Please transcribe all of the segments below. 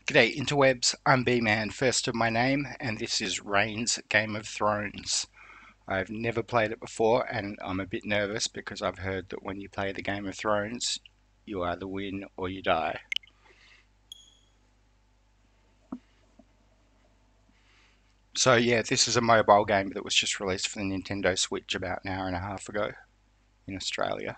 G'day interwebs, I'm Bman, first of my name, and this is Reign's Game of Thrones. I've never played it before, and I'm a bit nervous because I've heard that when you play the Game of Thrones, you either win or you die. So yeah, this is a mobile game that was just released for the Nintendo Switch about an hour and a half ago in Australia.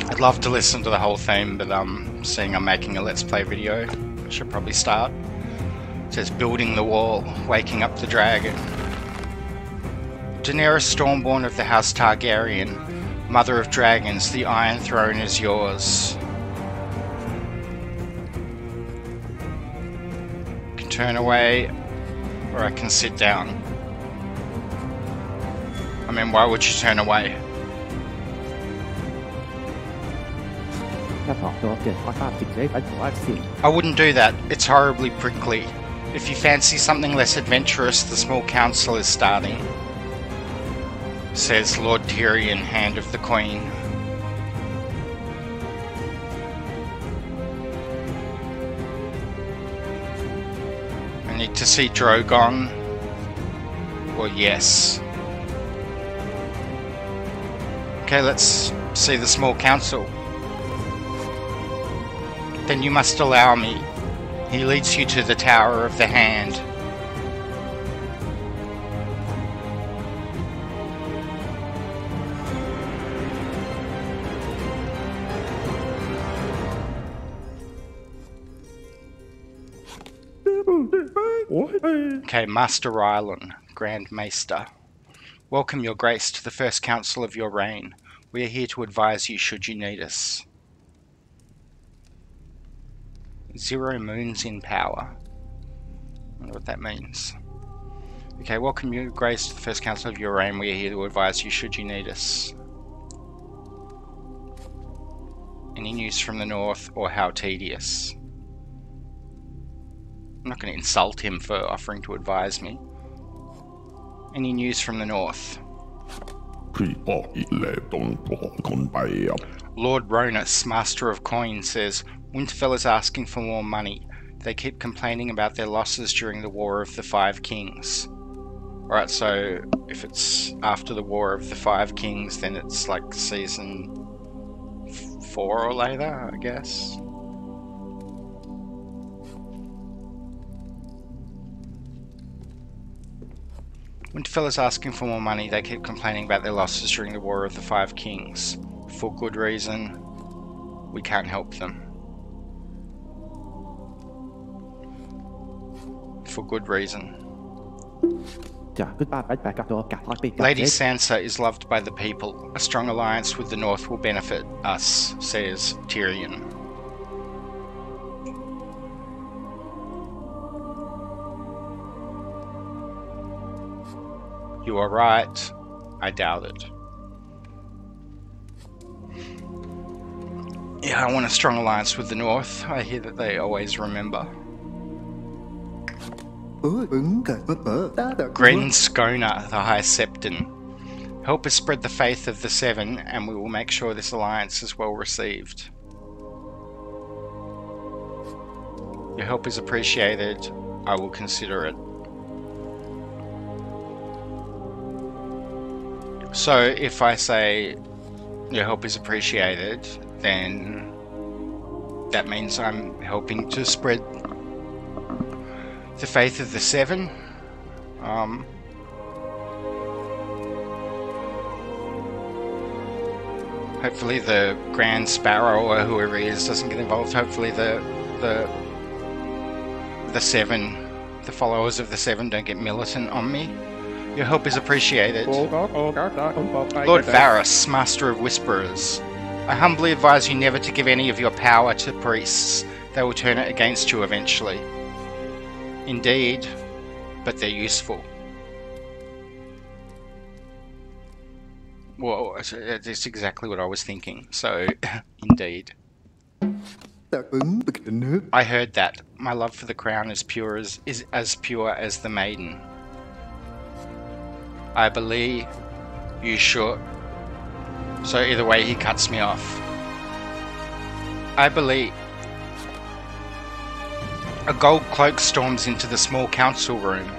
I'd love to listen to the whole theme, but seeing I'm making a Let's Play video, I should probably start. It says building the wall, waking up the dragon. Daenerys Stormborn of the House Targaryen, mother of dragons, the Iron Throne is yours. I can turn away, or I can sit down. I mean, why would you turn away? I wouldn't do that, it's horribly prickly. If you fancy something less adventurous, the small council is starting, says Lord Tyrion, Hand of the Queen. I need to see Drogon, or yes. Okay, let's see the small council. Then you must allow me. He leads you to the Tower of the Hand. Okay, Master Rylan, Grand Maester. Welcome, Your Grace, to the first council of your reign. We are here to advise you should you need us. 0 moons in power. I wonder what that means. Okay, welcome, Your Grace, to the first council of your reign. We are here to advise you should you need us. Any news from the north, or how tedious? I'm not going to insult him for offering to advise me. Any news from the north? Lord Ronus, Master of Coin, says, Winterfell is asking for more money. They keep complaining about their losses during the War of the Five Kings. Alright, so if it's after the War of the Five Kings, then it's like season 4 or later, I guess. Winterfell is asking for more money. They keep complaining about their losses during the War of the Five Kings. For good reason. We can't help them. For good reason. Lady Sansa is loved by the people. A strong alliance with the North will benefit us, says Tyrion. You are right. I doubt it. Yeah, I want a strong alliance with the North. I hear that they always remember. Gren Skona, the High Septon. Help us spread the faith of the Seven, and we will make sure this alliance is well received. Your help is appreciated. I will consider it. So if I say your help is appreciated, then that means I'm helping to spread the faith of the Seven. Hopefully the Grand Sparrow or whoever he is doesn't get involved. Hopefully the Seven, the followers of the Seven, don't get militant on me. Your help is appreciated. Lord Varys, Master of Whisperers. I humbly advise you never to give any of your power to priests. They will turn it against you eventually. Indeed, but they're useful. Well, that's exactly what I was thinking, so, indeed. I heard that. My love for the crown is as pure as the maiden. I believe you sure. So either way, he cuts me off. I believe. A gold cloak storms into the small council room.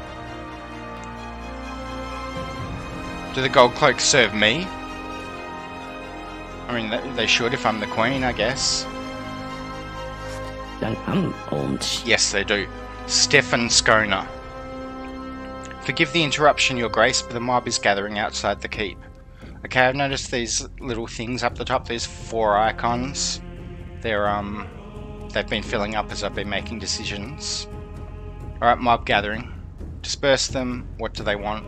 Do the gold cloaks serve me? I mean, they should if I'm the queen, I guess. Yes, they do. Stefan Skona. Forgive the interruption, Your Grace, but the mob is gathering outside the keep. Okay, I've noticed these little things up the top, these 4 icons. They've been filling up as I've been making decisions. Alright, mob gathering. Disperse them. What do they want?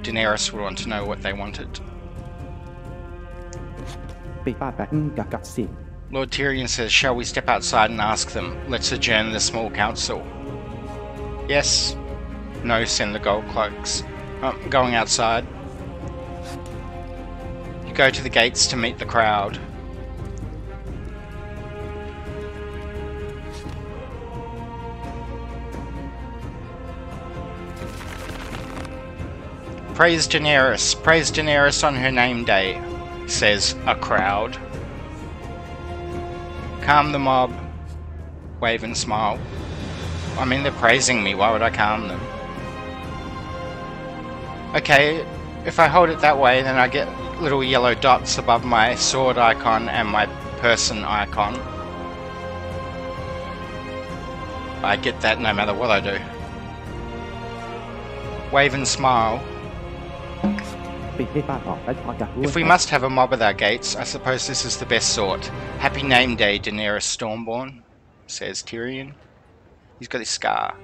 Daenerys would want to know what they wanted. Lord Tyrion says, shall we step outside and ask them? Let's adjourn the small council. Yes. No, send the gold cloaks. Going outside. You go to the gates to meet the crowd. Praise Daenerys on her name day, says a crowd. Calm the mob, wave and smile. I mean, they're praising me, why would I calm them? Okay, if I hold it that way, then I get little yellow dots above my sword icon and my person icon. I get that no matter what I do. Wave and smile. If we must have a mob at our gates, I suppose this is the best sort. Happy name day, Daenerys Stormborn, says Tyrion. He's got his scar.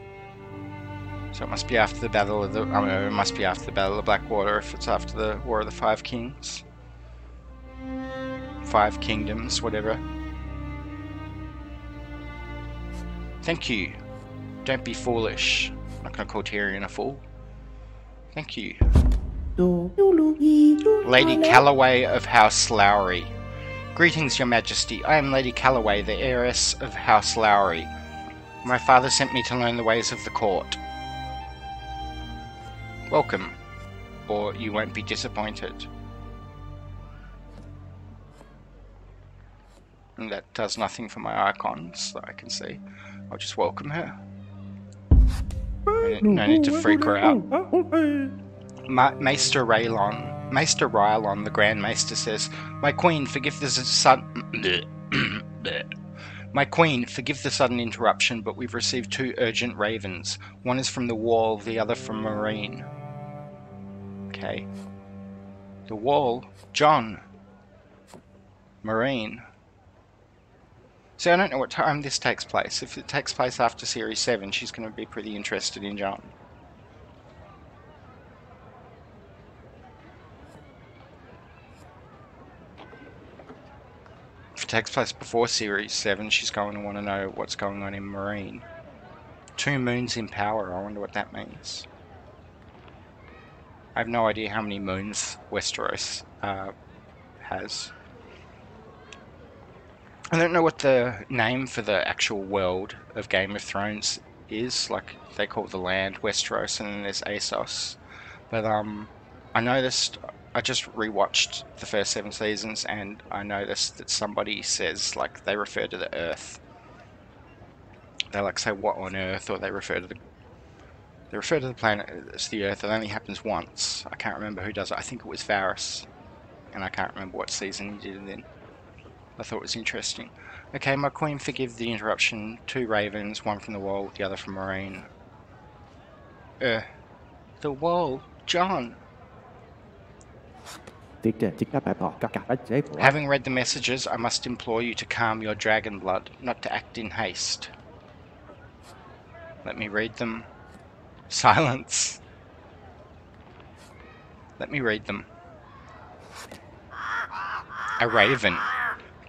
So it must be after the battle of the... I mean, it must be after the Battle of Blackwater if it's after the War of the Five Kings. 5 Kingdoms, whatever. Thank you. Don't be foolish. I'm not going to call Tyrion a fool. Thank you. Lady Calloway of House Lowry. Greetings, Your Majesty. I am Lady Calloway, the heiress of House Lowry. My father sent me to learn the ways of the court. Welcome, or you won't be disappointed. And that does nothing for my icons that I can see. I'll just welcome her. No need to freak her out. Maester Rylon, the Grand Maester, says, My queen, forgive the sudden interruption, but we've received 2 urgent ravens. One is from the Wall, the other from Meereen. Okay. The Wall? Jon. Meereen. See, I don't know what time this takes place. If it takes place after Series 7, she's going to be pretty interested in Jon. If it takes place before Series 7, she's going to want to know what's going on in Meereen. 2 moons in power, I wonder what that means. I have no idea how many moons Westeros has. I don't know what the name for the actual world of Game of Thrones is. Like, they call the land Westeros and then there's Essos. But I noticed, I just rewatched the first 7 seasons and I noticed that somebody says, like, they refer to the Earth. They like say what on Earth, or they refer to the planet as the Earth. It only happens once. I can't remember who does it. I think it was Varys. And I can't remember what season he did it in. I thought it was interesting. Okay, my queen, forgive the interruption. 2 ravens, one from the Wall, the other from Meereen. The Wall? Jon! Having read the messages, I must implore you to calm your dragon blood, not to act in haste. Let me read them. Silence. Let me read them. A raven.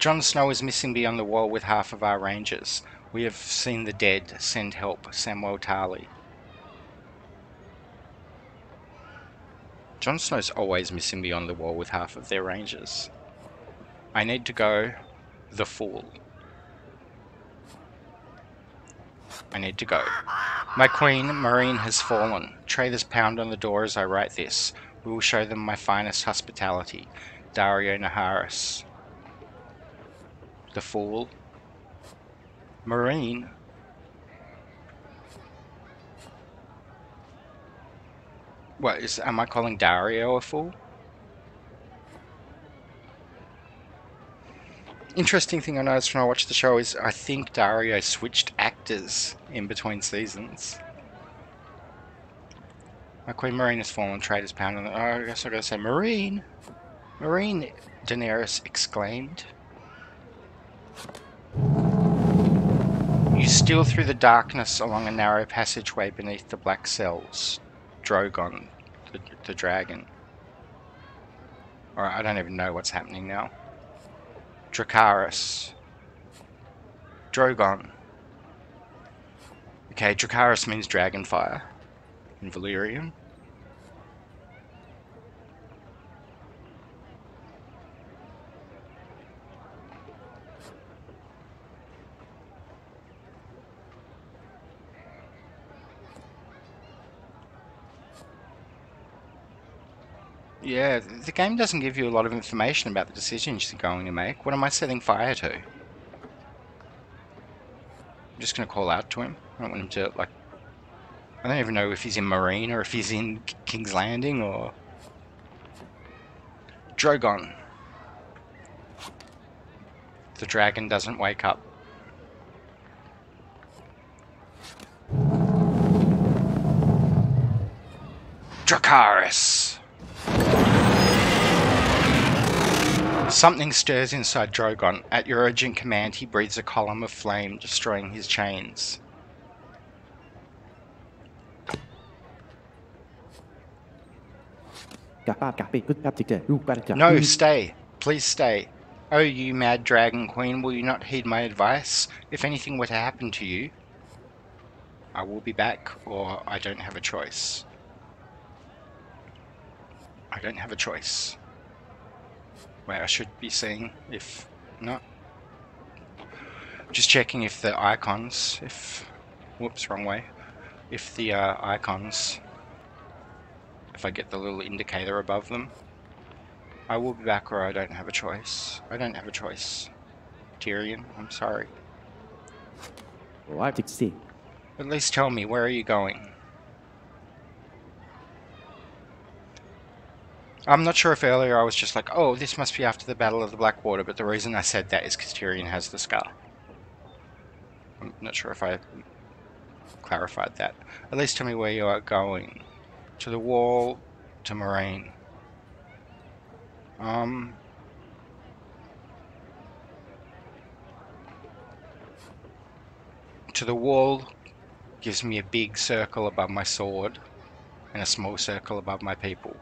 Jon Snow is missing beyond the Wall with half of our rangers. We have seen the dead. Send help. Samwell Tarly. Jon Snow's always missing beyond the Wall with half of their rangers. I need to go the fool. I need to go. My queen, Meereen, has fallen. Traitors pound on the door as I write this. We will show them my finest hospitality. Daario Naharis. The fool. Meereen. What, am I calling Daario a fool? Interesting thing I noticed when I watched the show is I think Daario switched actors in between seasons. My queen Meereen has fallen, traitors pound on the... Oh, I guess I gotta say Meereen! Meereen, Daenerys exclaimed. You steal through the darkness along a narrow passageway beneath the black cells. Drogon, the dragon. Alright, I don't even know what's happening now. DRACARYS. Drogon. Okay, DRACARYS means dragonfire in Valyrian. Yeah, the game doesn't give you a lot of information about the decisions you're going to make. What am I setting fire to? I'm just going to call out to him. I don't want him to, like... I don't even know if he's in Meereen or if he's in King's Landing or... Drogon. The dragon doesn't wake up. DRACARYS! Something stirs inside Drogon. At your urgent command, he breathes a column of flame, destroying his chains. No, stay. Please stay. Oh, you mad dragon queen, will you not heed my advice? If anything were to happen to you, I will be back, or I don't have a choice. I don't have a choice. Wait, I should be seeing if... No. Just checking if the icons, if... Whoops, wrong way. If the icons... If I get the little indicator above them. I will be back or I don't have a choice. I don't have a choice. Tyrion, I'm sorry. At least tell me, where are you going? I'm not sure if earlier I was just like, oh, this must be after the Battle of the Blackwater, but the reason I said that is because Tyrion has the scar. I'm not sure if I clarified that. At least tell me where you are going. To the wall, to Meereen. To the wall gives me a big circle above my sword and a small circle above my people.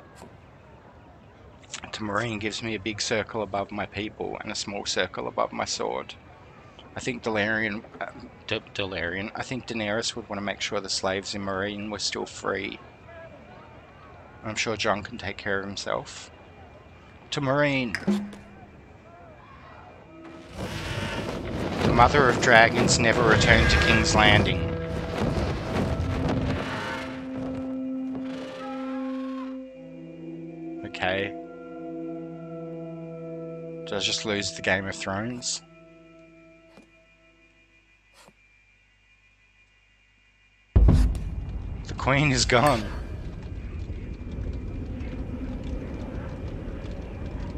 To Meereen gives me a big circle above my people and a small circle above my sword. I think I think Daenerys would want to make sure the slaves in Meereen were still free. I'm sure Jon can take care of himself. To Meereen. The Mother of Dragons never returned to King's Landing. Okay. Did I just lose the Game of Thrones? The Queen is gone.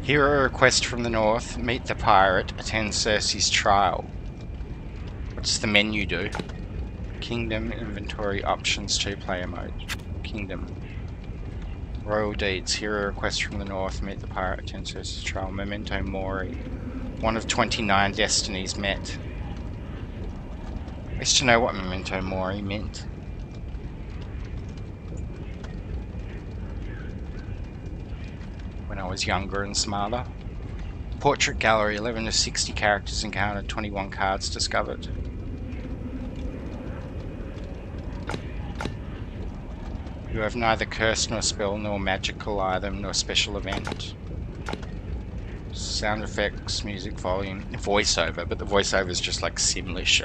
Hear a request from the north. Meet the pirate. Attend Cersei's trial. What's the menu do? Kingdom, inventory, options, 2-player mode. Kingdom. Royal deeds. Hear a request from the north. Meet the pirate. Attend Cersei's trial. Memento Mori. One of 29 destinies met. I used to know what Memento Mori meant. When I was younger and smarter. Portrait gallery, 11 of 60 characters encountered, 21 cards discovered. You have neither curse nor spell nor magical item nor special event. Sound effects, music volume, voiceover, but the voiceover is just like Simlish.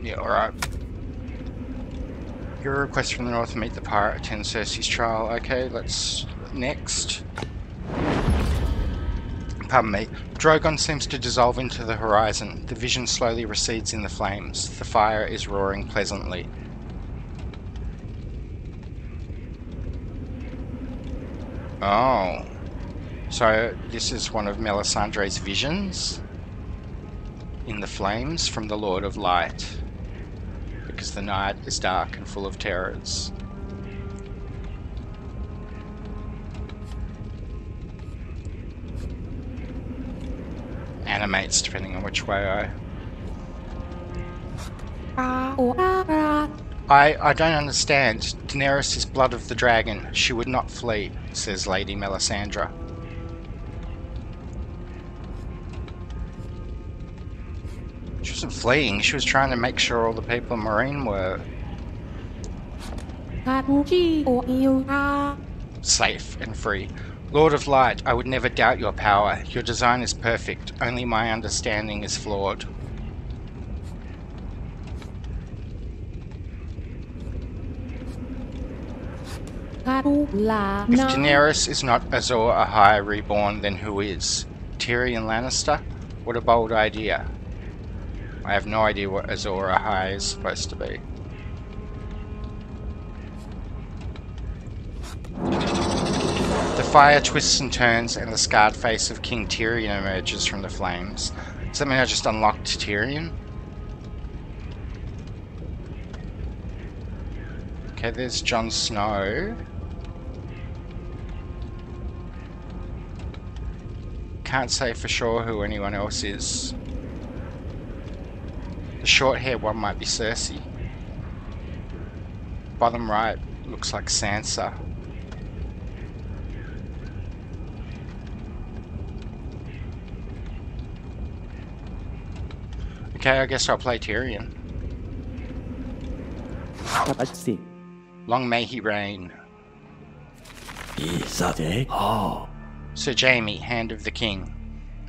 Yeah, alright. Your request from the north to meet the pirate attend Cersei's trial. Okay, let's... next. Pardon me. Drogon seems to dissolve into the horizon. The vision slowly recedes in the flames. The fire is roaring pleasantly. Oh. So, this is one of Melisandre's visions? In the flames from the Lord of Light. Because the night is dark and full of terrors. Animates depending on which way I don't understand. Daenerys is blood of the dragon. She would not flee, says Lady Melisandre. She wasn't fleeing, she was trying to make sure all the people in Meereen were safe and free. Lord of Light, I would never doubt your power. Your design is perfect, only my understanding is flawed. If Daenerys is not Azor Ahai reborn, then who is? Tyrion Lannister? What a bold idea. I have no idea what Azor Ahai is supposed to be. The fire twists and turns and the scarred face of King Tyrion emerges from the flames. Does that mean I just unlocked Tyrion? Okay, there's Jon Snow. Can't say for sure who anyone else is. The short-haired one might be Cersei. Bottom right looks like Sansa. Okay, I guess I'll play Tyrion. Long may he reign. Sir Jaime, Hand of the King.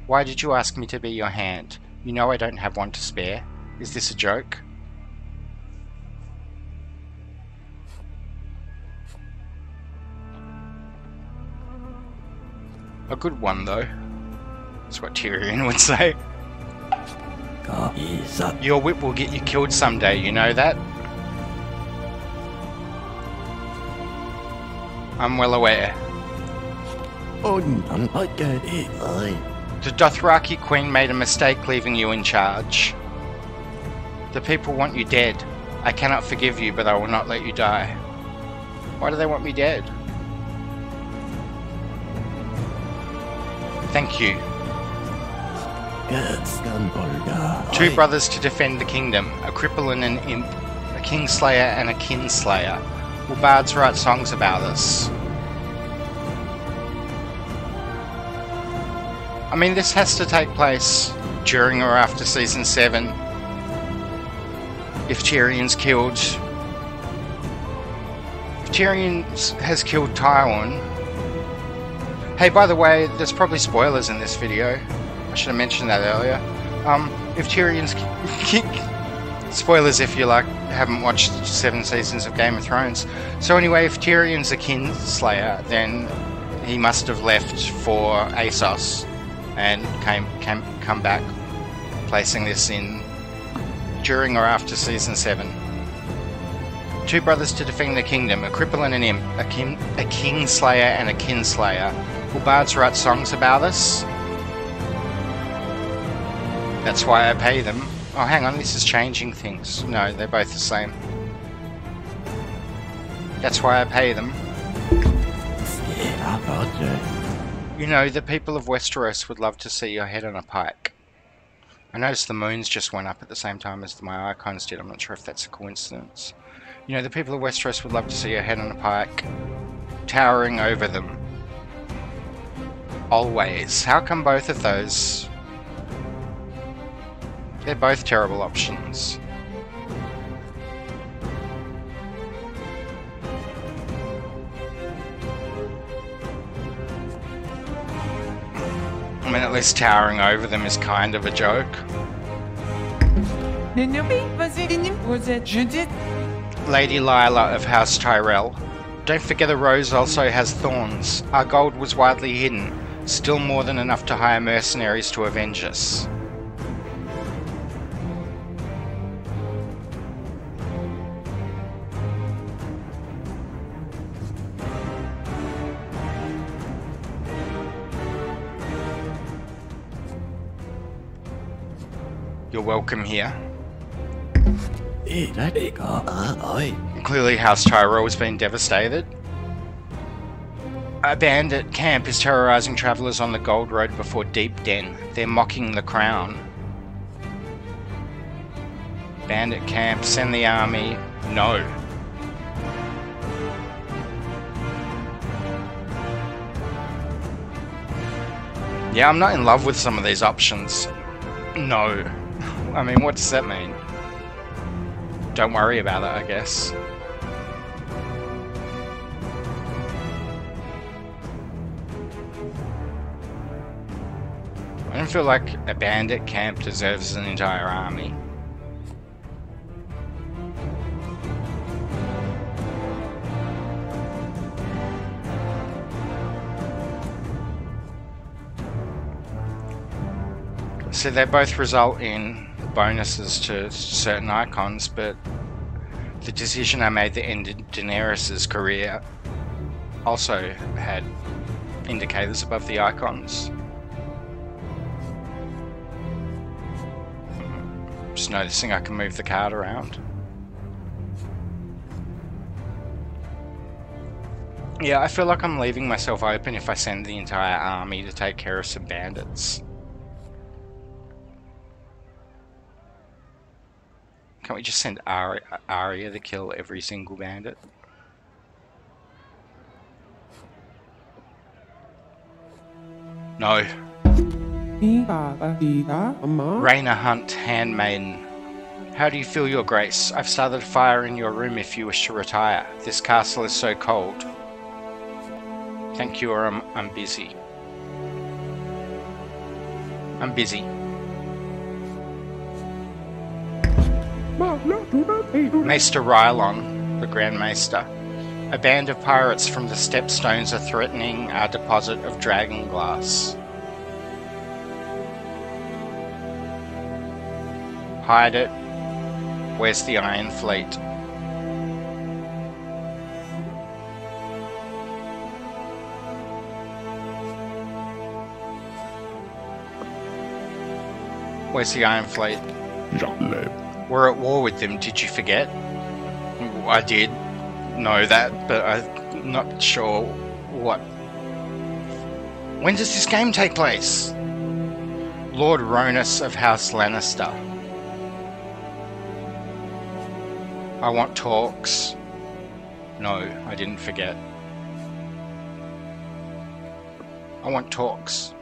Why did you ask me to be your hand? You know I don't have one to spare. Is this a joke? A good one, though. That's what Tyrion would say. Your whip will get you killed someday, you know that? I'm well aware. The Dothraki Queen made a mistake leaving you in charge. The people want you dead. I cannot forgive you, but I will not let you die. Why do they want me dead? Thank you. Two brothers to defend the kingdom, a cripple and an imp, a kingslayer and a kinslayer. Will bards write songs about us? I mean, this has to take place during or after Season 7. If Tyrion's killed... If Tyrion has killed Tywin... Hey, by the way, there's probably spoilers in this video. I should have mentioned that earlier. If Tyrion's... Spoilers if you haven't watched 7 seasons of Game of Thrones. So anyway, if Tyrion's a kinslayer, then he must have left for ASOS and come back, placing this in during or after Season 7. Two brothers to defend the kingdom, a cripple and an imp, a kingslayer and a kinslayer. Will bards write songs about us? That's why I pay them. Oh, hang on, this is changing things. No, they're both the same. That's why I pay them. You know, the people of Westeros would love to see your head on a pike. I noticed the moons just went up at the same time as my icons did. I'm not sure if that's a coincidence. You know, the people of Westeros would love to see your head on a pike, towering over them. Always. How come both of those... They're both terrible options. I mean, at least towering over them is kind of a joke. Lady Lila of House Tyrell. Don't forget a rose also has thorns. Our gold was widely hidden, still more than enough to hire mercenaries to avenge us. You're welcome here. Clearly House Tyrell has been devastated. A bandit camp is terrorizing travellers on the Gold Road before Deep Den. They're mocking the crown. Bandit camp, send the army. No. Yeah, I'm not in love with some of these options. No. I mean, what does that mean? Don't worry about it, I guess. I don't feel like a bandit camp deserves an entire army. So they both result in bonuses to certain icons, but the decision I made that ended Daenerys' career also had indicators above the icons. Just noticing I can move the card around. Yeah, I feel like I'm leaving myself open if I send the entire army to take care of some bandits. Can't we just send Arya to kill every single bandit? No. Rhaena Hunt, Handmaiden. How do you feel, Your Grace? I've started a fire in your room if you wish to retire. This castle is so cold. Thank you, or I'm busy. I'm busy. Maester Rylon, the Grand Maester. A band of pirates from the Stepstones are threatening our deposit of dragon glass. Hide it. Where's the Iron Fleet? Where's the Iron Fleet? We're at war with them, did you forget? I did know that, but I'm not sure what. When does this game take place? Lord Rhonas of House Lannister. I want talks. No, I didn't forget. I want talks.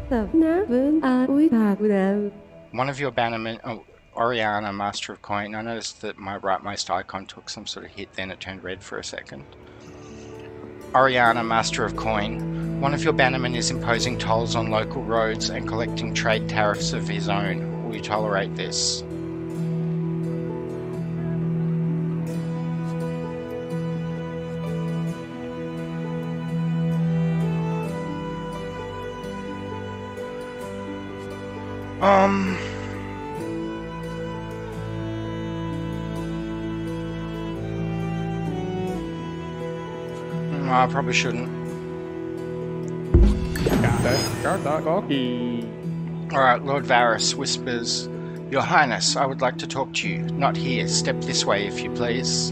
One of your bannermen... Oh, Oriana, Master of Coin. I noticed that my rightmost icon took some sort of hit, then it turned red for a second. Oriana, Master of Coin. One of your bannermen is imposing tolls on local roads and collecting trade tariffs of his own. Will you tolerate this? I probably shouldn't. Alright, Lord Varys whispers, Your Highness, I would like to talk to you. Not here. Step this way, if you please.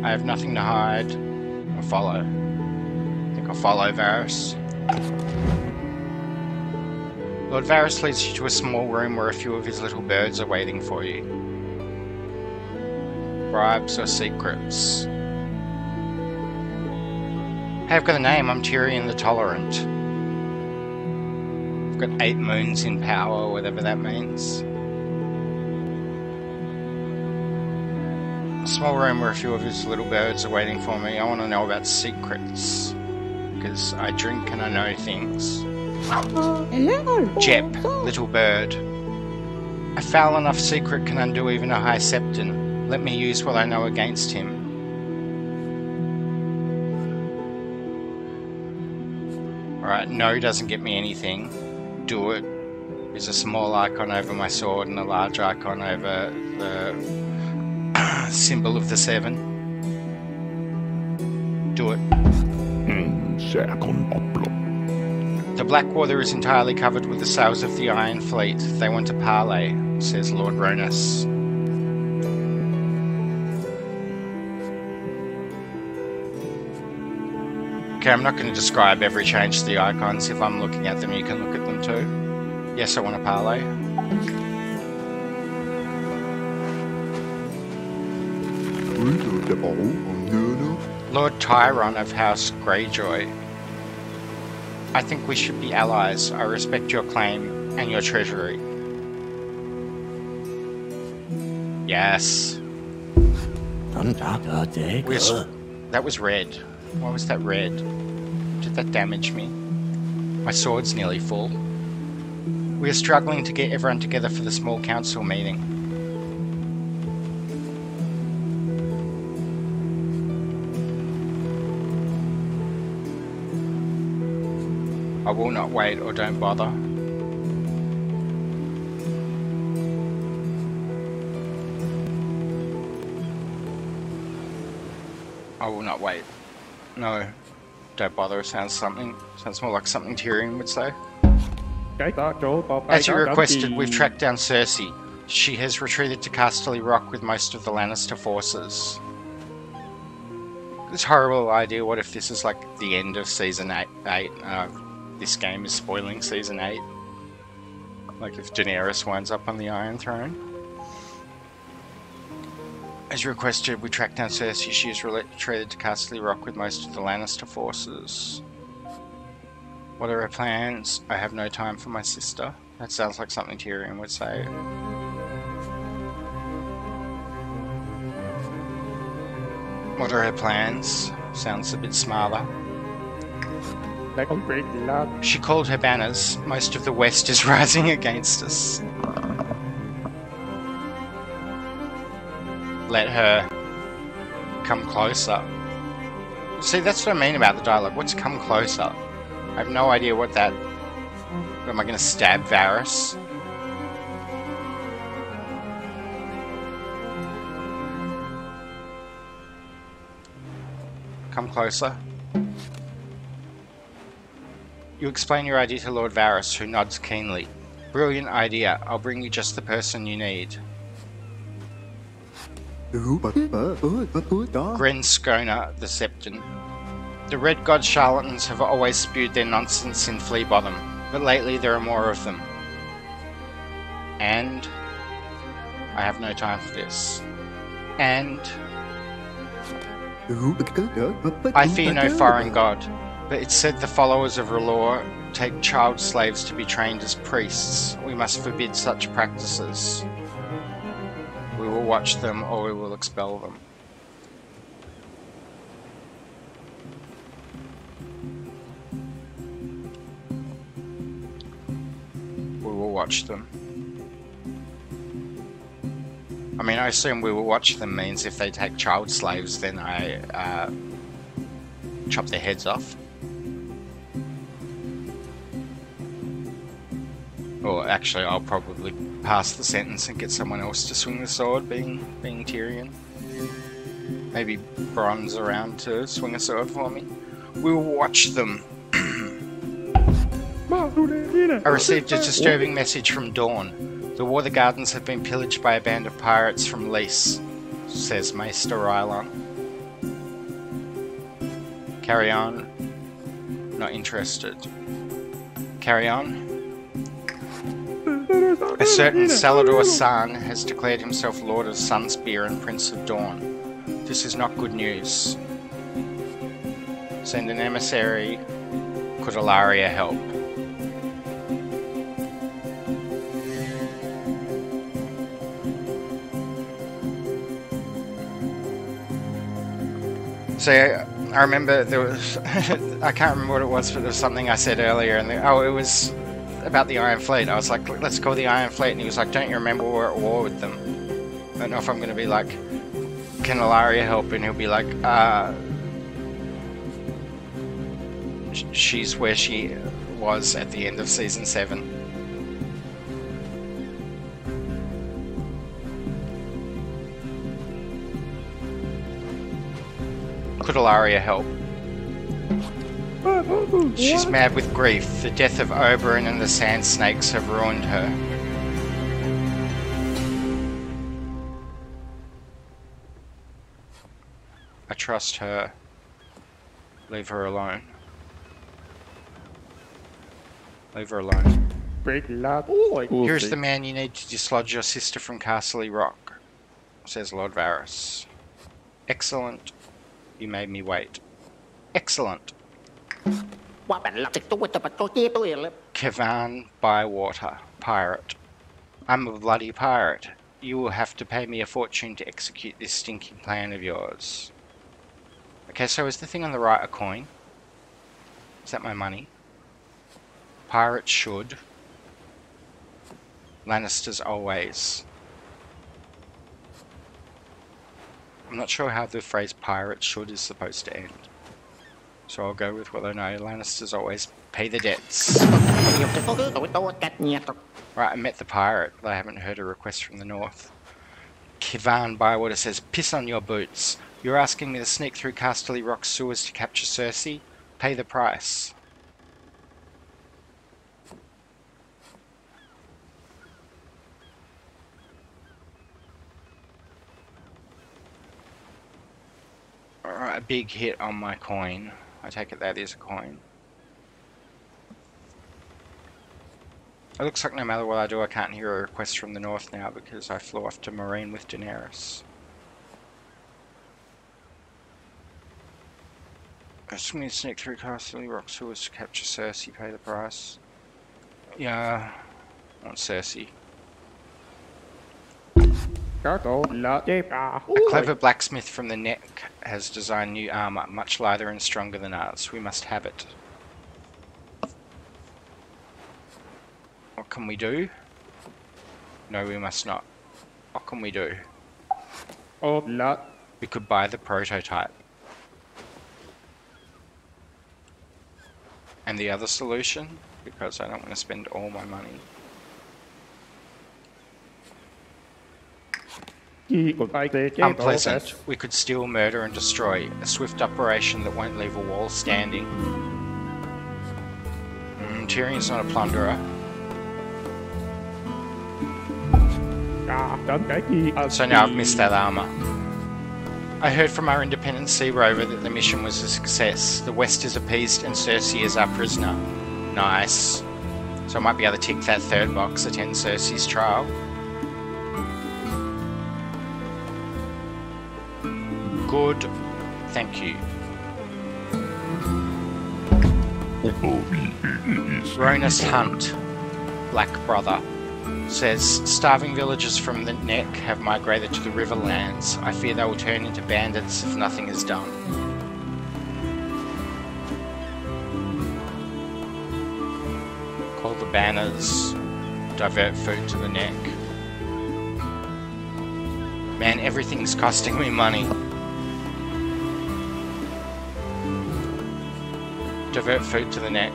I have nothing to hide. I'll follow. I think I'll follow Varys. Lord Varys leads you to a small room where a few of his little birds are waiting for you. Bribes or secrets? Hey, I've got a name. I'm Tyrion the Tolerant. I've got 8 moons in power, whatever that means. A small room where a few of his little birds are waiting for me. I want to know about secrets. Because I drink and I know things. Jep, little bird. A foul enough secret can undo even a high septon. Let me use what I know against him. Alright, no doesn't get me anything. Do it. There's a small icon over my sword and a large icon over the symbol of the 7. Do it. The Blackwater is entirely covered with the sails of the Iron Fleet. They want to parley, says Lord Ronus. Okay, I'm not going to describe every change to the icons. If I'm looking at them, you can look at them too. Yes, I want to parley. Lord Tyrion of House Greyjoy. I think we should be allies. I respect your claim and your treasury. Yes. That was red. Why was that red? Did that damage me? My sword's nearly full. We are struggling to get everyone together for the small council meeting. I will not wait, or don't bother. I will not wait. No, don't bother. Sounds more like something Tyrion would say. As you requested, we've tracked down Cersei. She has retreated to Casterly Rock with most of the Lannister forces. This horrible idea, what if this is like the end of Season 8? This game is spoiling Season 8. Like if Daenerys winds up on the Iron Throne. As requested, we tracked down Cersei. She has retreated to Casterly Rock with most of the Lannister forces. What are her plans? I have no time for my sister. That sounds like something Tyrion would say. What are her plans? Sounds a bit smarter. She called her banners. Most of the West is rising against us. Let her come closer. See, that's what I mean about the dialogue. What's come closer? I have no idea what that... Am I going to stab Varys? Come closer. You explain your idea to Lord Varys, who nods keenly. Brilliant idea. I'll bring you just the person you need. Gren Skona, the Septon. The Red God charlatans have always spewed their nonsense in Flea Bottom, but lately there are more of them. And... I have no time for this. And... I fear no foreign god, but it's said the followers of R'hllor take child slaves to be trained as priests. We must forbid such practices. We will watch them or we will expel them. We will watch them. I mean, I assume we will watch them means if they take child slaves, then I chop their heads off. Or actually, I'll probably pass the sentence and get someone else to swing the sword, being Tyrion. Maybe Bron's around to swing a sword for me. We will watch them. I received a disturbing message from Dorne. The Water Gardens have been pillaged by a band of pirates from Lys, says Maester Rylon. Carry on. Not interested. Carry on. A certain Salador San has declared himself Lord of Sunspear and Prince of Dawn. This is not good news. Send an emissary. Could Ilaria help? So I remember there was, I can't remember what it was, but there was something I said earlier, and it was about the Iron Fleet. I was like, let's call the Iron Fleet, and he was like, don't you remember we're at war with them? I don't know if I'm going to be like, can Ilaria help? And he'll be like, she's where she was at the end of season 7. Could Ilaria help? She's mad with grief. The death of Oberyn and the Sand Snakes have ruined her. I trust her. Leave her alone. Leave her alone. Here's the man you need to dislodge your sister from Casterly Rock, says Lord Varys. Excellent. You made me wait. Excellent. Kevan Bywater, pirate. I'm a bloody pirate. You will have to pay me a fortune to execute this stinking plan of yours. Okay, so is the thing on the right a coin? Is that my money? Pirates should. Lannisters always. I'm not sure how the phrase pirates should is supposed to end. So I'll go with what I know. Lannisters always pay the debts. Right, I met the pirate, but I haven't heard a request from the north. Kevan Bywater says, piss on your boots. You're asking me to sneak through Casterly Rock sewers to capture Cersei? Pay the price. Alright, a big hit on my coin. I take it that is a coin. It looks like no matter what I do, I can't hear a request from the north now because I flew off to Meereen with Daenerys. Asking me to sneak through Casterly Rock sewers to capture Cersei, pay the price. Yeah, I want Cersei. A clever blacksmith from the Neck has designed new armor, much lighter and stronger than ours. We must have it. What can we do? No, we must not. What can we do? We could buy the prototype. And the other solution, because I don't want to spend all my money. Unpleasant. We could steal, murder and destroy. A swift operation that won't leave a wall standing. Tyrion's not a plunderer. So now I've missed that armor. I heard from our independent sea rover that the mission was a success. The West is appeased and Cersei is our prisoner. Nice. So I might be able to tick that third box, attend Cersei's trial. Good. Thank you. Ronus Hunt, Black Brother, says, starving villagers from the Neck have migrated to the Riverlands. I fear they will turn into bandits if nothing is done. Call the banners. Divert food to the Neck. Man, everything's costing me money. Divert food to the Neck.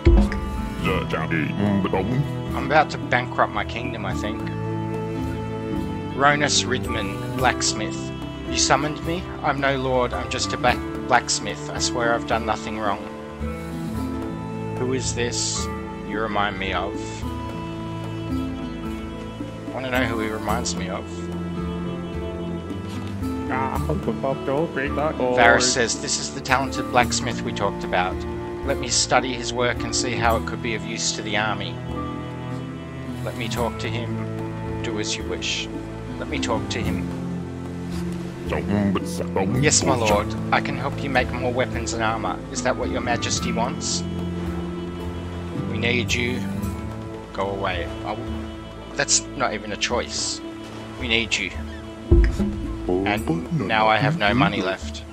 I'm about to bankrupt my kingdom, I think. Ronus Ridman, blacksmith. You summoned me? I'm no lord, I'm just a blacksmith. I swear I've done nothing wrong. Who is this you remind me of? I want to know who he reminds me of. Varys says, this is the talented blacksmith we talked about. Let me study his work and see how it could be of use to the army. Let me talk to him. Do as you wish. Let me talk to him. Yes, my lord. I can help you make more weapons and armor. Is that what your majesty wants? We need you. Go away. That's not even a choice. We need you. And now I have no money left.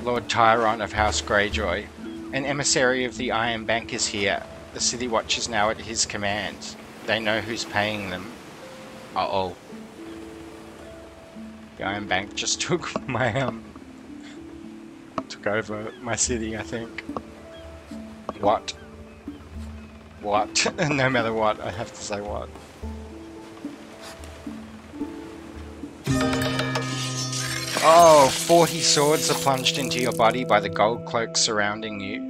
Lord Tyron of House Greyjoy. An emissary of the Iron Bank is here. The City Watch is now at his command. They know who's paying them. Uh-oh. The Iron Bank just took my, took over my city, I think. What? What? No matter what, I have to say what. Oh, 40 swords are plunged into your body by the gold cloaks surrounding you.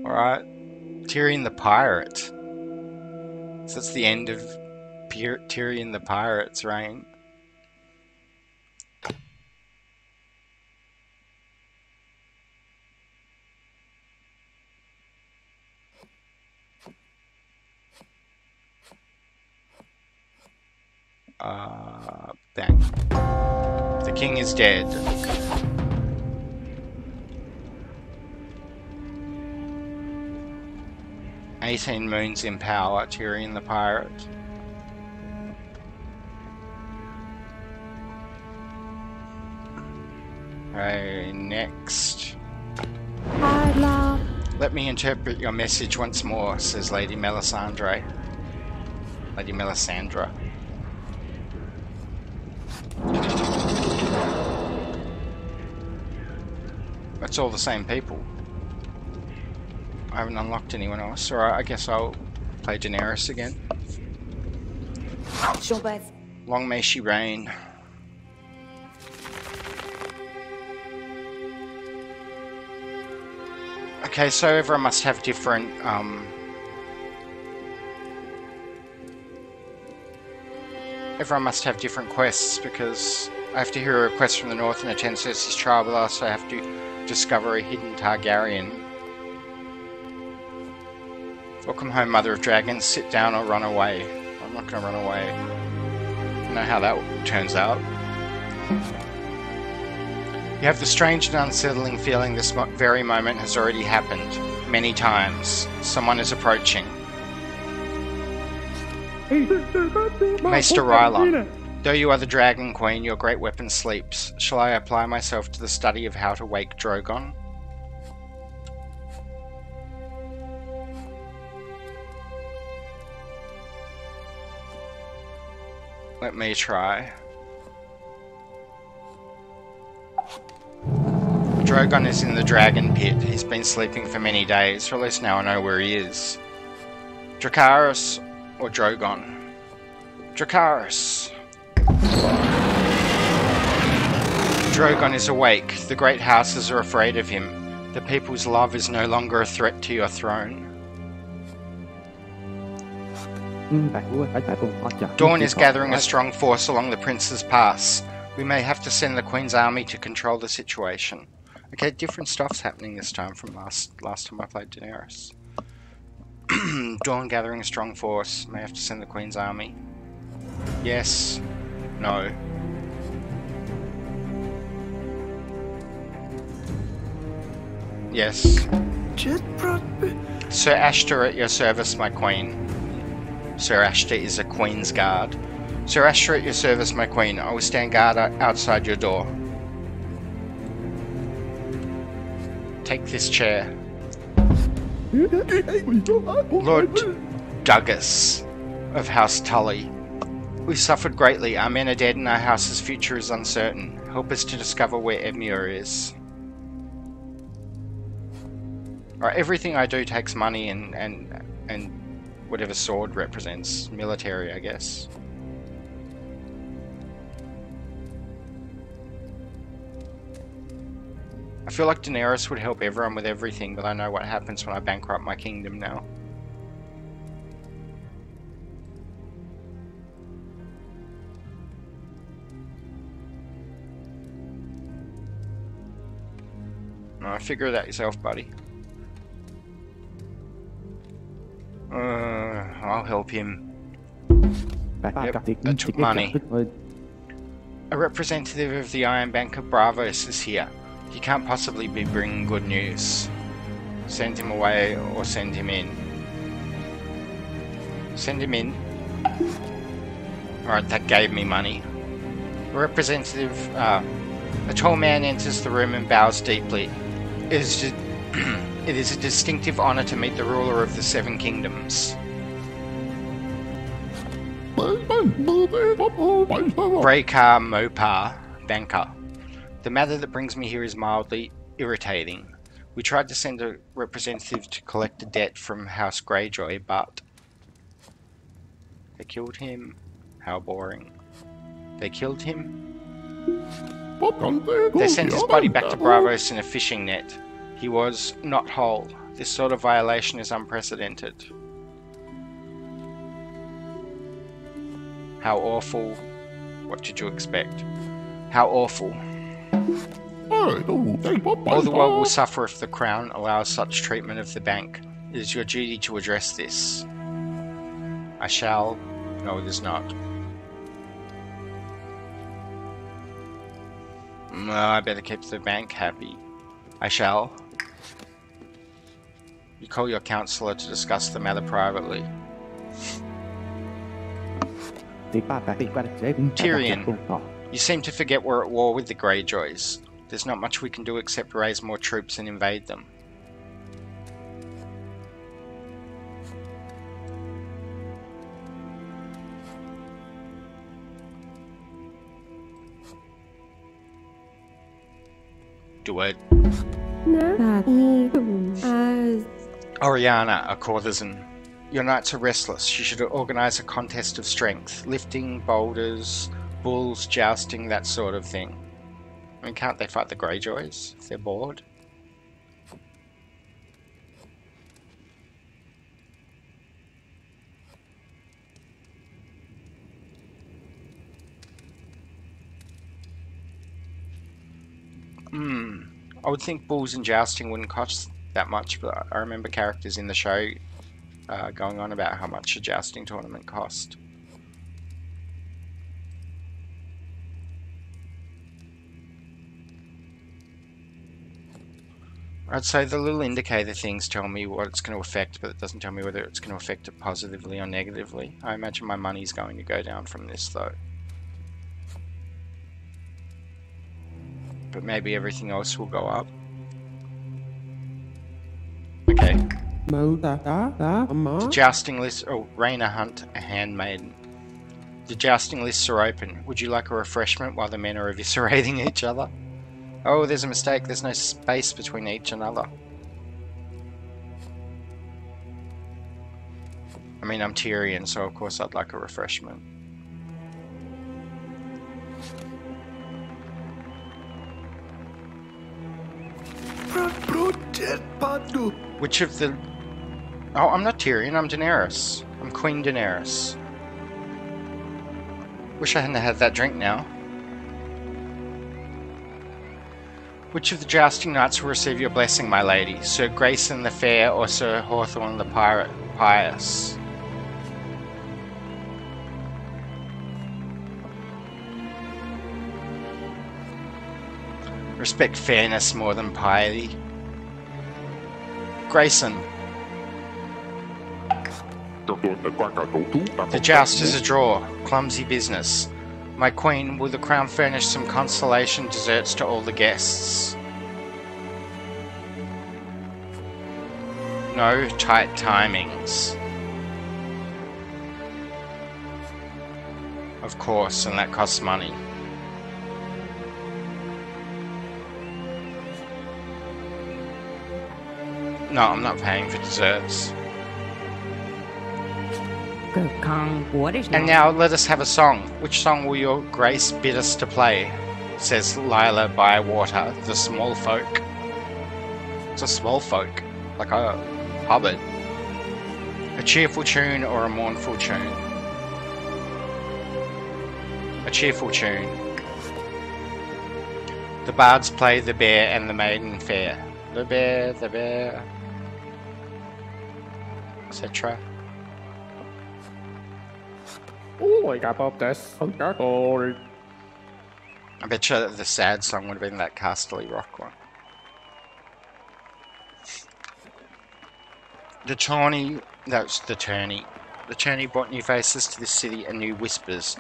Alright. Tyrion the Pirate. So that's the end of Tyrion the Pirate's reign. Bang. The king is dead. "18 moons in power, Tyrion the Pirate." Okay, next. Hi, Mom. "Let me interpret your message once more," says Lady Melisandre. Lady Melisandre. It's all the same people. I haven't unlocked anyone else. Alright, I guess I'll play Daenerys again. Long may she reign. Okay, so everyone must have different, everyone must have different quests, because I have to hear a request from the north and attend Cersei's trial, but I also have to discover a hidden Targaryen. Welcome home, Mother of Dragons. Sit down or run away. I'm not going to run away. I know how that turns out. You have the strange and unsettling feeling this very moment has already happened. Many times. Someone is approaching. Maester Rylon. Though you are the Dragon Queen, your great weapon sleeps. Shall I apply myself to the study of how to wake Drogon? Let me try. Drogon is in the Dragon Pit. He's been sleeping for many days, or at least now I know where he is. DRACARYS or Drogon? DRACARYS. Drogon is awake. The great houses are afraid of him. The people's love is no longer a threat to your throne. Dorne is gathering a strong force along the Prince's Pass. We may have to send the Queen's army to control the situation. Okay, different stuff's happening this time from last time I played Daenerys. Dorne gathering a strong force. May have to send the Queen's army. Yes. No. Yes. Sir Ashtor at your service, my queen. Sir Ashtor is a queen's guard. Sir Ashtor at your service, my queen. I will stand guard outside your door. Take this chair. Lord Douglas of House Tully. We've suffered greatly. Our men are dead and our house's future is uncertain. Help us to discover where Edmure is. Alright, everything I do takes money and whatever sword represents. Military, I guess. I feel like Daenerys would help everyone with everything, but I know what happens when I bankrupt my kingdom now. No, figure it out yourself, buddy. I'll help him. Yep, that took money. A representative of the Iron Bank of Bravos is here. He can't possibly be bringing good news. Send him away or send him in. Send him in. Alright, that gave me money. A representative, a tall man enters the room and bows deeply. It is It is a distinctive honor to meet the ruler of the Seven Kingdoms. Breakar Mopar Banker. The matter that brings me here is mildly irritating. We tried to send a representative to collect a debt from House Greyjoy, but they killed him. How boring. They killed him. They sent his body back to Braavos in a fishing net. He was not whole. This sort of violation is unprecedented. How awful. What did you expect? How awful. All the world will suffer if the Crown allows such treatment of the bank. It is your duty to address this. I shall. No, it is not. I better keep the bank happy. I shall. You call your counsellor to discuss the matter privately. Tyrion, you seem to forget we're at war with the Greyjoys. There's not much we can do except raise more troops and invade them. Do it. Oriana, a courtesan. Your knights are restless. You should organise a contest of strength. Lifting, boulders, bulls, jousting, that sort of thing. I mean, can't they fight the Greyjoys if they're bored? I would think bulls and jousting wouldn't cost that much, but I remember characters in the show going on about how much a jousting tournament cost. I'd say the little indicator things tell me what it's going to affect, but it doesn't tell me whether it's going to affect it positively or negatively. I imagine my money's going to go down from this though. But maybe everything else will go up. Okay. The jousting list. Oh, Rhaena Hunt, a handmaiden. The jousting lists are open. Would you like a refreshment while the men are eviscerating each other? Oh, there's a mistake. There's no space between each another. I mean, I'm Tyrion, so of course I'd like a refreshment. Which of the... Oh, I'm not Tyrion, I'm Daenerys. I'm Queen Daenerys. Wish I hadn't had that drink now. Which of the jousting knights will receive your blessing, my lady? Sir Grayson the Fair or Sir Hawthorne the Pious? Respect fairness more than piety. Grayson. The joust is a draw. Clumsy business. My queen, will the crown furnish some consolation desserts to all the guests? No tight timings. Of course, and that costs money. No, I'm not paying for desserts. And now let us have a song. Which song will your grace bid us to play? Says Lila Bywater, the small folk. It's a small folk, like a hobbit. A cheerful tune or a mournful tune? A cheerful tune. The bards play the bear and the maiden fair. The bear, etc. Oh, I got up this. I bet you the sad song would have been that Casterly Rock one. The tourney brought new faces to this city and new whispers.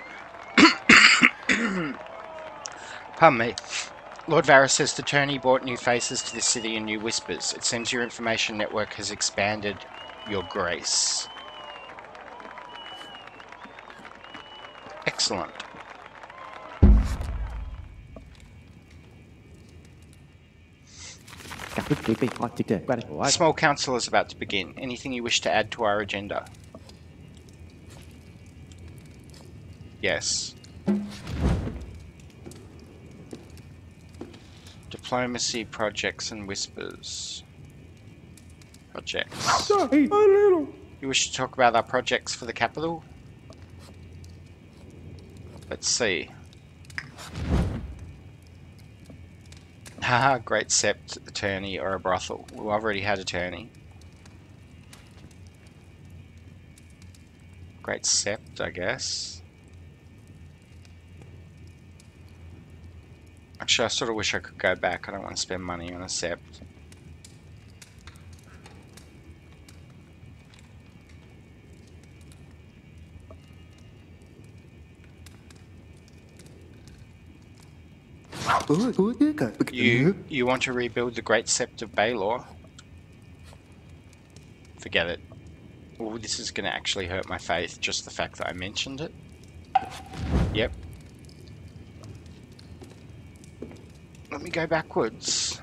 Pardon me. Lord Varys says the tourney brought new faces to the city and new whispers. It seems your information network has expanded, Your Grace. Excellent. The small council is about to begin. Anything you wish to add to our agenda? Yes. Diplomacy, projects and whispers. Projects. You wish to talk about our projects for the capital? Let's see. Haha, great sept, attorney, or a brothel. Well, I've already had attorney. Great sept, I guess. Actually, I sort of wish I could go back. I don't want to spend money on a sept. You want to rebuild the Great Sept of Baelor? Forget it. Oh, this is going to actually hurt my faith, just the fact that I mentioned it. Yep. Let me go backwards.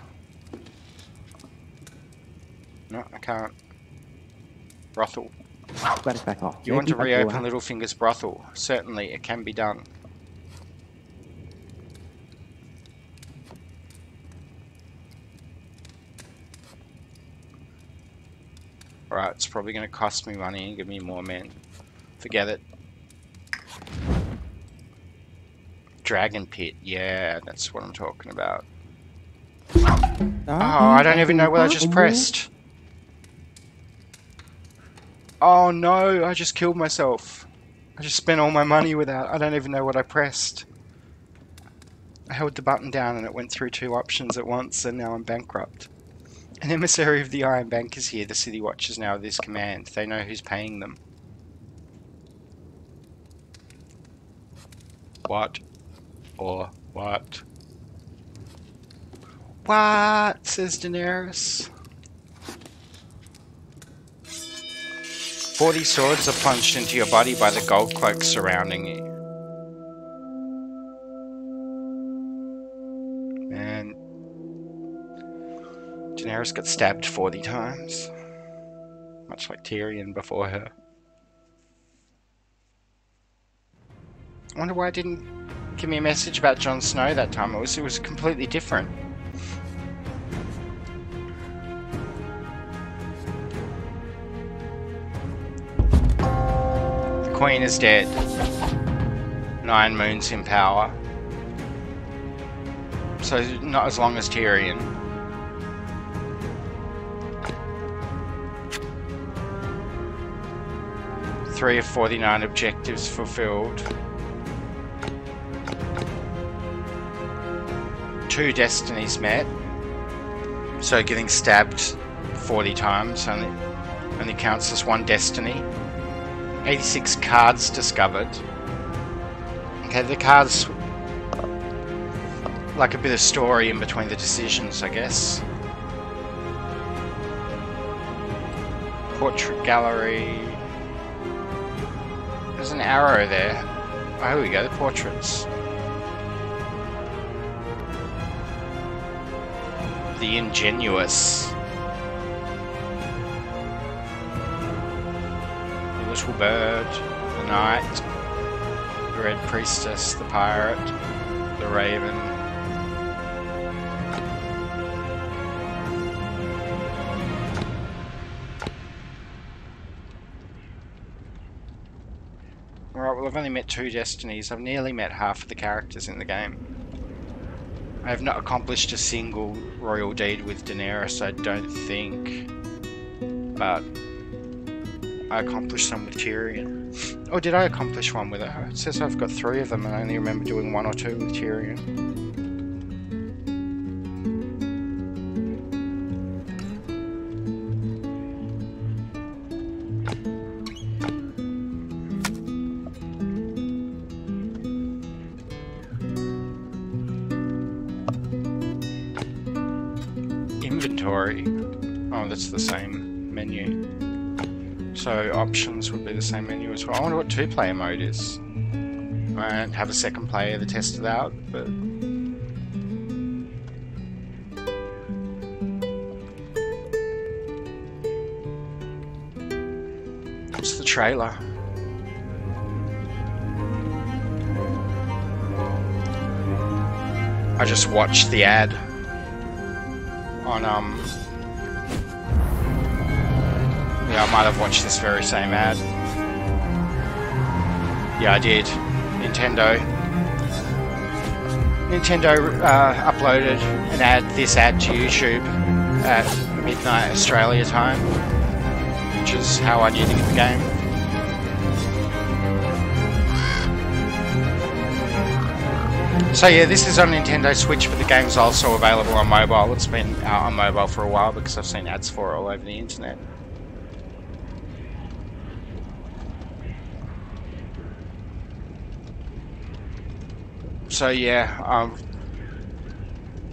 No, I can't. Brothel. You want to reopen Littlefinger's brothel? Certainly, it can be done. Alright, it's probably going to cost me money and give me more men. Forget it. Dragon Pit, yeah, that's what I'm talking about. Oh, I don't even know what I just pressed. Oh no, I just killed myself. I just spent all my money without, I don't even know what I pressed. I held the button down and it went through 2 options at once and now I'm bankrupt. An emissary of the Iron Bank is here. The city watchers now this command. They know who's paying them. What? Or what? What? Says Daenerys. 40 swords are plunged into your body by the gold cloaks surrounding you. Man. Daenerys got stabbed 40 times. Much like Tyrion before her. I wonder why it didn't give me a message about Jon Snow that time. It was completely different. The Queen is dead. 9 moons in power. So not as long as Tyrion. Three of 49 objectives fulfilled. 2 destinies met. So getting stabbed 40 times only counts as 1 destiny. 86 cards discovered. Okay, the cards like a bit of story in between the decisions, I guess. Portrait gallery. There's an arrow there. Oh, here we go, the portraits. The ingenuous. The little bird. The knight. The red priestess. The pirate. The raven. Alright, well I've only met 2 destinies. I've nearly met half of the characters in the game. I have not accomplished a single royal deed with Daenerys, I don't think. But I accomplished some with Tyrion. Or did I accomplish one with her? It says I've got 3 of them and I only remember doing 1 or 2 with Tyrion. story. Oh, that's the same menu. So options would be the same menu as well. I wonder what 2-player mode is. I don't have a second player to test it out, but... What's the trailer? I just watched the ad on yeah, I might have watched this very same ad. Yeah, I did. Nintendo uploaded this ad to YouTube at midnight Australia time, which is how I knew the game. So yeah, this is on Nintendo Switch, but the game's also available on mobile. It's been out on mobile for a while because I've seen ads for it all over the internet. So yeah,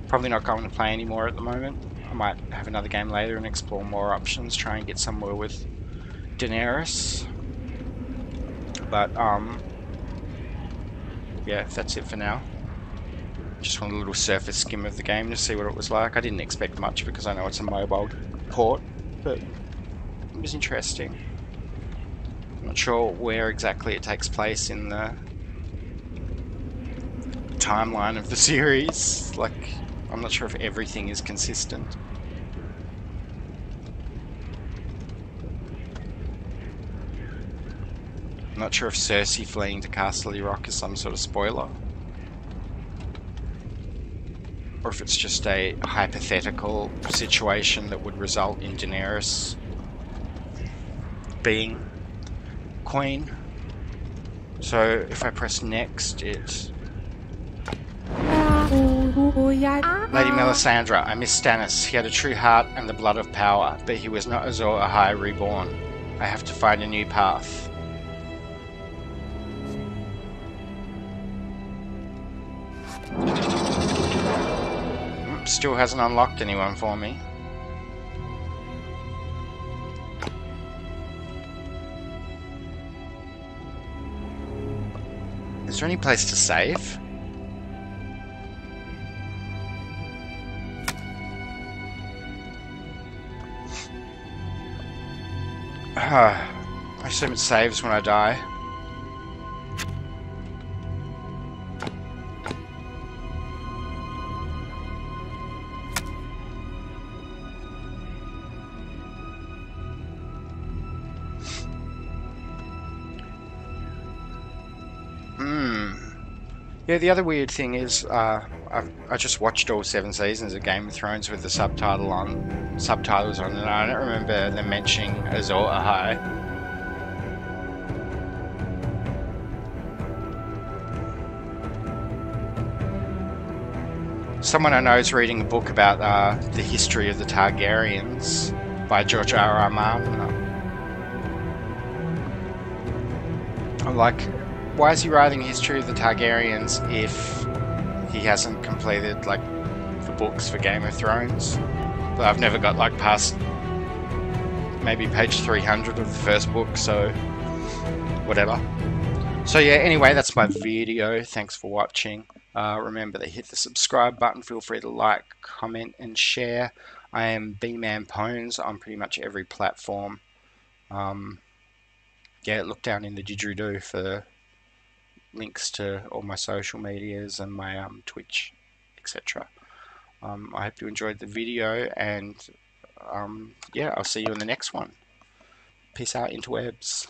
probably not going to play anymore at the moment. I might have another game later and explore more options, try and get somewhere with Daenerys. But yeah, that's it for now. Just want a little surface skim of the game to see what it was like. I didn't expect much because I know it's a mobile port, but it was interesting. I'm not sure where exactly it takes place in the timeline of the series. Like, I'm not sure if everything is consistent. I'm not sure if Cersei fleeing to Casterly Rock is some sort of spoiler, or if it's just a hypothetical situation that would result in Daenerys being queen. So if I press next, it's Lady Melisandre. I miss Stannis. He had a true heart and the blood of power, but he was not Azor Ahai reborn. I have to find a new path. Still hasn't unlocked anyone for me. Is there any place to save? I assume it saves when I die. Yeah, the other weird thing is I just watched all 7 seasons of Game of Thrones with the subtitles on, and I don't remember them mentioning Azor Ahai. Someone I know is reading a book about the history of the Targaryens by George R.R. Martin. I'm like, why is he writing history of the Targaryens if he hasn't completed like the books for Game of Thrones? But I've never got like past maybe page 300 of the first book, so whatever. So yeah, anyway, that's my video. Thanks for watching. Remember to hit the subscribe button. Feel free to like, comment and share. I am Bman Pwnz on pretty much every platform. Yeah, look down in the didgeridoo for links to all my social medias and my Twitch, etc. I hope you enjoyed the video, and yeah, I'll see you in the next one. Peace out, interwebs.